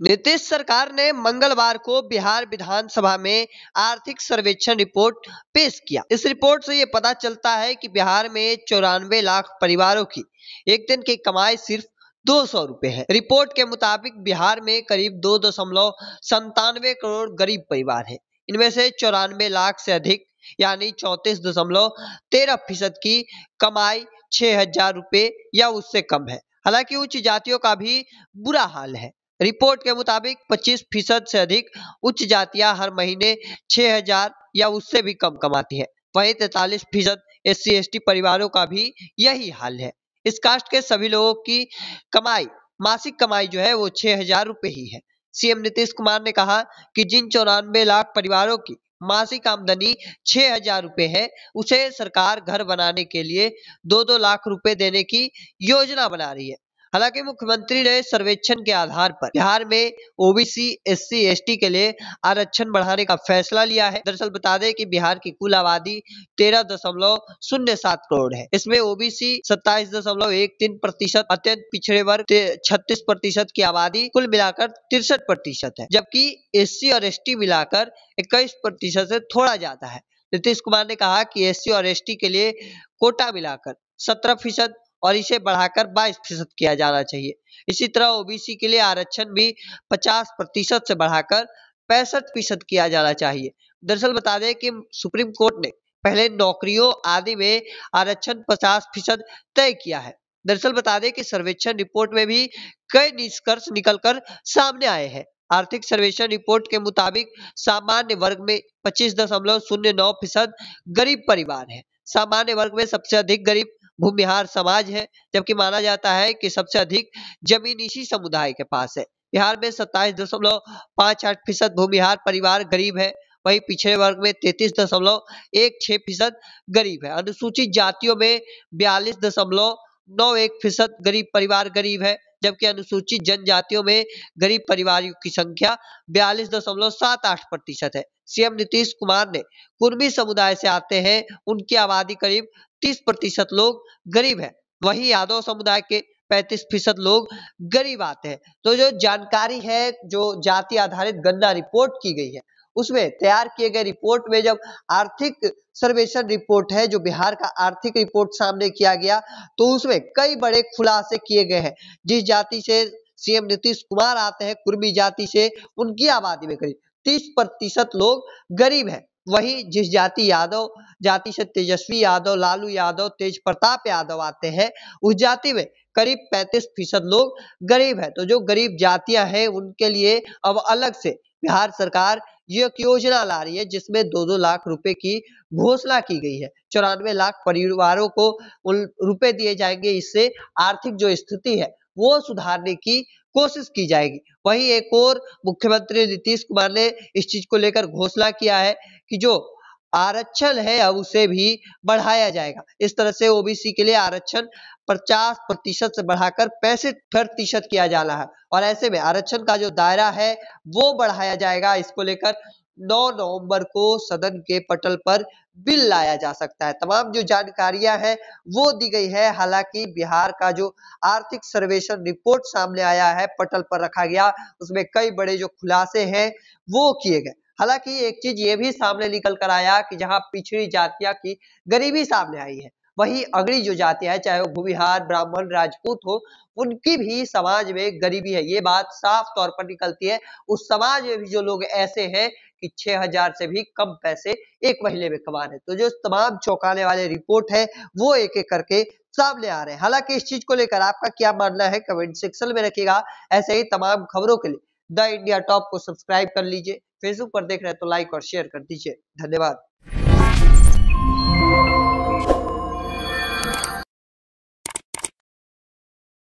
नीतीश सरकार ने मंगलवार को बिहार विधानसभा में आर्थिक सर्वेक्षण रिपोर्ट पेश किया। इस रिपोर्ट से ये पता चलता है कि बिहार में 94 लाख परिवारों की एक दिन की कमाई सिर्फ 200 रुपए है। रिपोर्ट के मुताबिक बिहार में करीब 2.97 करोड़ गरीब परिवार है। इनमें से 94 लाख से अधिक यानी 34.13% की कमाई 6,000 रुपए या उससे कम है। हालांकि उच्च जातियों का भी बुरा हाल है। रिपोर्ट के मुताबिक 25% से अधिक उच्च जातियां हर महीने 6,000 या उससे भी कम कमाती है। वहीं 43% SC/ST परिवारों का भी यही हाल है। इस कास्ट के सभी लोगों की कमाई मासिक कमाई जो है वो 6,000 रुपए ही है। सीएम नीतीश कुमार ने कहा कि जिन 94 लाख परिवारों की मासिक आमदनी 6,000 रुपए है, उसे सरकार घर बनाने के लिए 2-2 लाख रुपए देने की योजना बना रही है। हालांकि मुख्यमंत्री ने सर्वेक्षण के आधार पर बिहार में ओबीसी SC/ST के लिए आरक्षण बढ़ाने का फैसला लिया है। दरअसल बता दें कि बिहार की कुल आबादी 13.07 करोड़ है। इसमें ओबीसी 27.13%, अत्यंत पिछड़े वर्ग 36% की आबादी कुल मिलाकर 63% है, जबकि SC और ST मिलाकर 21% से थोड़ा ज्यादा है। नीतीश कुमार ने कहा कि SC और ST के लिए कोटा मिलाकर 17% और इसे बढ़ाकर 22% किया जाना चाहिए। इसी तरह ओबीसी के लिए आरक्षण भी 50% से बढ़ाकर 65% किया जाना चाहिए। दरअसल बता दें कि सुप्रीम कोर्ट ने पहले नौकरियों आदि में आरक्षण 50% तय किया है। दरअसल बता दें कि सर्वेक्षण रिपोर्ट में भी कई निष्कर्ष निकलकर सामने आए हैं। आर्थिक सर्वेक्षण रिपोर्ट के मुताबिक सामान्य वर्ग में 25.09% गरीब परिवार है। सामान्य वर्ग में सबसे अधिक गरीब भूमिहार समाज है, जबकि माना जाता है कि सबसे अधिक जमीन इसी समुदाय के पास है। बिहार में 27.58% भूमिहार परिवार गरीब है। वहीं पिछड़े वर्ग में 33.16% गरीब है। अनुसूचित जातियों में 42.91% गरीब परिवार गरीब है, जबकि अनुसूचित जनजातियों में गरीब परिवारों की संख्या 42.78% है। सीएम नीतीश कुमार ने कुर्मी समुदाय से आते हैं, उनकी आबादी करीब 30% लोग गरीब है। वहीं यादव समुदाय के 35% लोग गरीब आते हैं। तो जो जानकारी है, जो जाति आधारित गणना रिपोर्ट की गई है, उसमें तैयार किए गए रिपोर्ट में जब आर्थिक सर्वेक्षण रिपोर्ट है, जो बिहार का आर्थिक रिपोर्ट सामने किया गया, तो उसमें कई बड़े खुलासे किए गए हैं। जिस जाति से सीएम नीतीश कुमार आते हैं, कुर्मी जाति से, उनकी आबादी में करीब 30% लोग गरीब है। वहीं जिस जाति यादव जाति से तेजस्वी यादव, लालू यादव, तेज प्रताप यादव आते हैं, उस जाति में करीब 35% लोग गरीब है। तो जो गरीब जातियां हैं, उनके लिए अब अलग से बिहार सरकार ये एक योजना ला रही है, जिसमें 2-2 लाख रुपए की घोषणा की गई है। 94 लाख परिवारों को रुपए दिए जाएंगे। इससे आर्थिक जो स्थिति है वो सुधारने की कोशिश की जाएगी। वहीं एक और मुख्यमंत्री नीतीश कुमार ने इस चीज को लेकर घोषणा किया है कि जो आरक्षण है अब उसे भी बढ़ाया जाएगा। इस तरह से ओबीसी के लिए आरक्षण 50% से बढ़ाकर 65% किया जाना है, और ऐसे में आरक्षण का जो दायरा है वो बढ़ाया जाएगा। इसको लेकर 9 नवंबर को सदन के पटल पर बिल लाया जा सकता है। तमाम जो जानकारियां हैं वो दी गई है। हालांकि बिहार का जो आर्थिक सर्वेक्षण रिपोर्ट सामने आया है, पटल पर रखा गया, उसमें कई बड़े जो खुलासे हैं वो किए गए। हालांकि एक चीज ये भी सामने निकल कर आया कि जहां पिछड़ी जातियां की गरीबी सामने आई है, वहीं अगड़ी जो जातियां हैं, चाहे वो भूमिहार, ब्राह्मण, राजपूत हो, उनकी भी समाज में गरीबी है। ये बात साफ तौर पर निकलती है। उस समाज में भी जो लोग ऐसे हैं कि 6,000 से भी कम पैसे एक महीने में कमा रहे हैं। तो जो तमाम चौंकाने वाले रिपोर्ट है वो एक एक करके सामने आ रहे हैं। हालांकि इस चीज को लेकर आपका क्या मानना है, कमेंट सेक्शन में रखिएगा। ऐसे ही तमाम खबरों के लिए द इंडिया टॉप को सब्सक्राइब कर लीजिए। फेसबुक पर देख रहे हैं तो लाइक और शेयर कर दीजिए। धन्यवाद।